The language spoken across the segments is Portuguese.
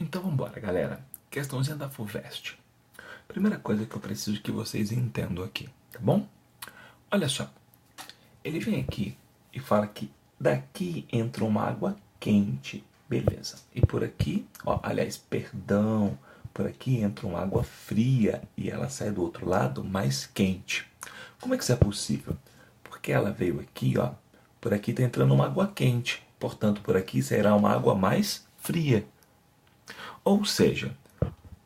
Então vamos embora, galera. Questãozinha da FUVEST. Primeira coisa que eu preciso que vocês entendam aqui, tá bom? Olha só. Ele vem aqui e fala que daqui entra uma água quente. Beleza. E por aqui, perdão, por aqui entra uma água fria e ela sai do outro lado mais quente. Como é que isso é possível? Porque ela veio aqui, por aqui está entrando uma água quente. Portanto, por aqui sairá uma água mais fria. Ou seja,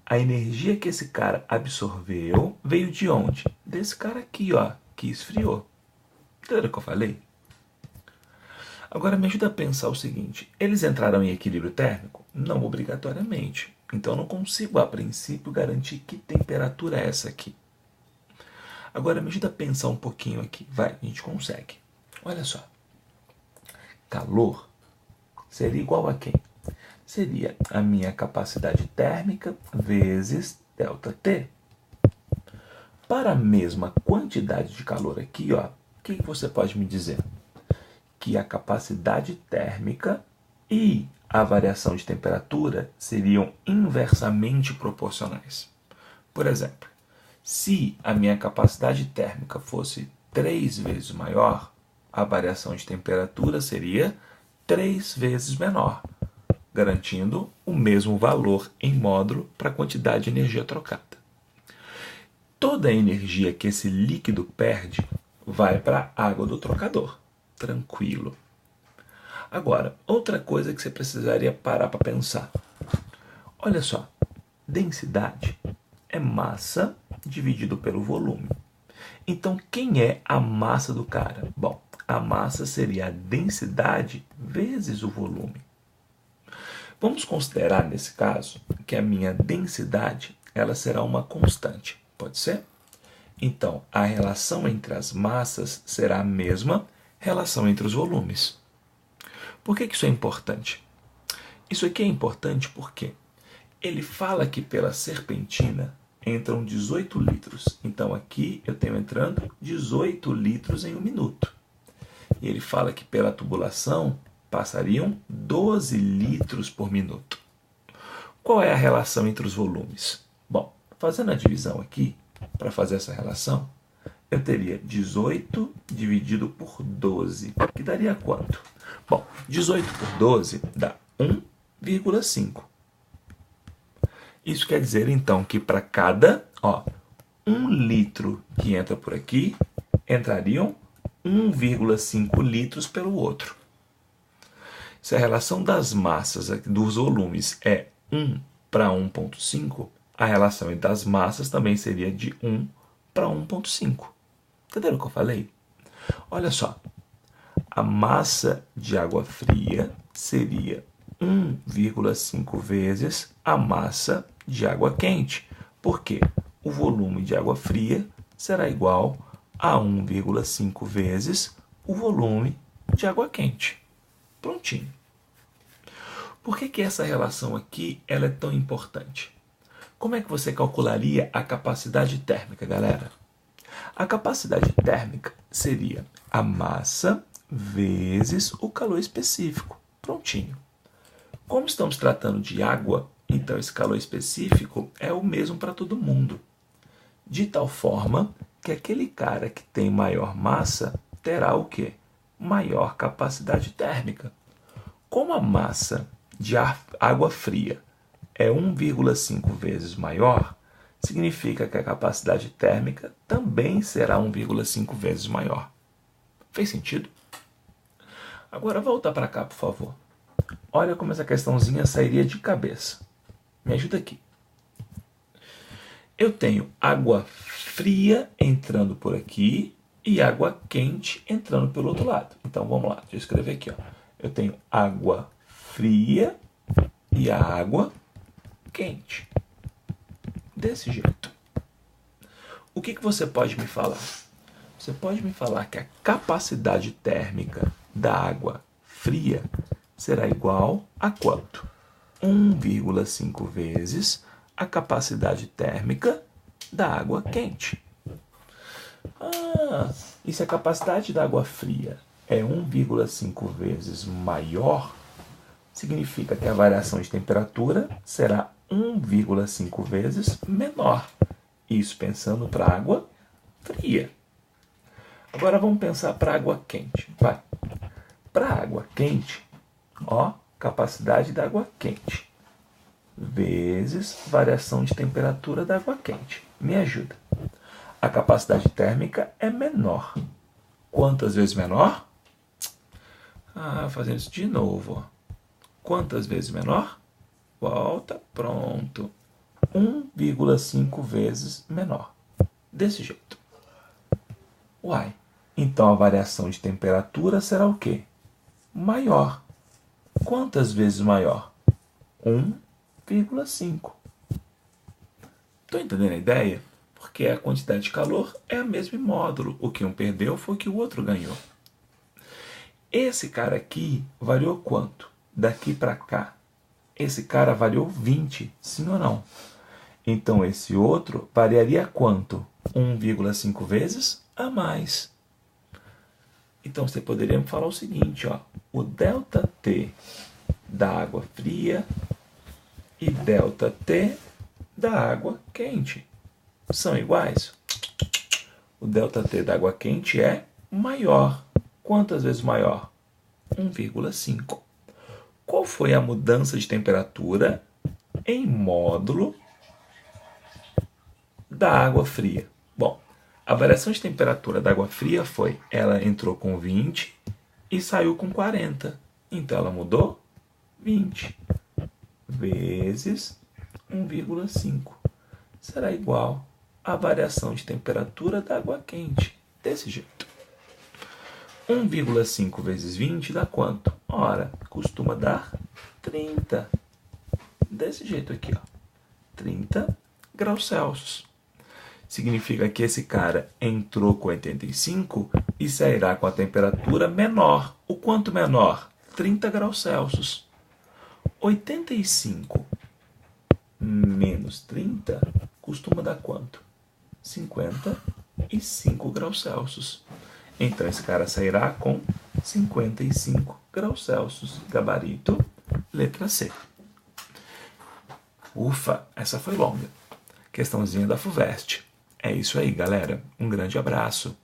a energia que esse cara absorveu veio de onde? Desse cara aqui, que esfriou. Entendeu o que eu falei? Agora me ajuda a pensar o seguinte: eles entraram em equilíbrio térmico? Não obrigatoriamente. Então eu não consigo, a princípio, garantir que temperatura é essa aqui. Agora me ajuda a pensar um pouquinho aqui. Vai, a gente consegue. Olha só. Calor seria igual a quem? Seria a minha capacidade térmica vezes ΔT. Para a mesma quantidade de calor aqui, o que você pode me dizer? Que a capacidade térmica e a variação de temperatura seriam inversamente proporcionais. Por exemplo, se a minha capacidade térmica fosse 3 vezes maior, a variação de temperatura seria 3 vezes menor, garantindo o mesmo valor em módulo para a quantidade de energia trocada. Toda a energia que esse líquido perde vai para a água do trocador. Tranquilo. Agora, outra coisa que você precisaria parar para pensar. Olha só, densidade é massa dividido pelo volume. Então, quem é a massa do cara? Bom, a massa seria a densidade vezes o volume. Vamos considerar, nesse caso, que a minha densidade ela será uma constante. Pode ser? Então, a relação entre as massas será a mesma relação entre os volumes. Por que isso é importante? Isso aqui é importante porque ele fala que pela serpentina entram 18 litros. Então, aqui eu tenho entrando 18 litros em 1 minuto. E ele fala que pela tubulação passariam 12 litros por minuto. Qual é a relação entre os volumes? Bom, fazendo a divisão aqui, para fazer essa relação, eu teria 18 dividido por 12, que daria quanto? Bom, 18 por 12 dá 1,5. Isso quer dizer, então, que para cada 1 litro que entra por aqui, entrariam 1,5 litros pelo outro. Se a relação das massas, dos volumes, é 1 para 1,5, a relação das massas também seria de 1 para 1,5. Entenderam o que eu falei? Olha só, a massa de água fria seria 1,5 vezes a massa de água quente, porque o volume de água fria será igual a 1,5 vezes o volume de água quente. Prontinho. Por que essa relação aqui ela é tão importante? Como é que você calcularia a capacidade térmica, galera? A capacidade térmica seria a massa vezes o calor específico. Prontinho. Como estamos tratando de água, então esse calor específico é o mesmo para todo mundo. De tal forma que aquele cara que tem maior massa terá o quê? Maior capacidade térmica. Como a massa de água fria é 1,5 vezes maior, significa que a capacidade térmica também será 1,5 vezes maior. Fez sentido? Agora volta para cá, por favor. Olha como essa questãozinha sairia de cabeça. Me ajuda aqui. Eu tenho água fria entrando por aqui e água quente entrando pelo outro lado. Então vamos lá, deixa eu escrever aqui. Eu tenho água fria e a água quente. Desse jeito. O que você pode me falar? Você pode me falar que a capacidade térmica da água fria será igual a quanto? 1,5 vezes a capacidade térmica da água quente. E se a capacidade da água fria é 1,5 vezes maior, significa que a variação de temperatura será 1,5 vezes menor. Isso pensando para água fria. Agora vamos pensar para água quente. Vai. Para água quente, ó, capacidade da água quente vezes variação de temperatura da água quente. Me ajuda. A capacidade térmica é menor. Quantas vezes menor? Fazendo isso de novo. Ó. Quantas vezes menor? Volta, pronto. 1,5 vezes menor. Desse jeito. Uai, então a variação de temperatura será o quê? Maior. Quantas vezes maior? 1,5. Estou entendendo a ideia? Porque a quantidade de calor é a mesma em módulo. O que um perdeu foi o que o outro ganhou. Esse cara aqui variou quanto? Daqui para cá. Esse cara variou 20, sim ou não? Então esse outro variaria quanto? 1,5 vezes a mais. Então você poderia me falar o seguinte, ó, o ΔT da água fria e ΔT da água quente são iguais? O ΔT da água quente é maior. Quantas vezes maior? 1,5. Qual foi a mudança de temperatura em módulo da água fria? Bom, a variação de temperatura da água fria foi, ela entrou com 20 e saiu com 40. Então ela mudou 20 vezes 1,5. Será igual à variação de temperatura da água quente. Desse jeito. 1,5 vezes 20 dá quanto? Ora, costuma dar 30. Desse jeito aqui, ó. 30 graus Celsius. Significa que esse cara entrou com 85 e sairá com a temperatura menor. O quanto menor? 30 graus Celsius. 85 menos 30 costuma dar quanto? 55 graus Celsius. Então esse cara sairá com 55 graus Celsius. Gabarito, letra C. Ufa, essa foi longa. Questãozinha da FUVEST. É isso aí, galera. Um grande abraço.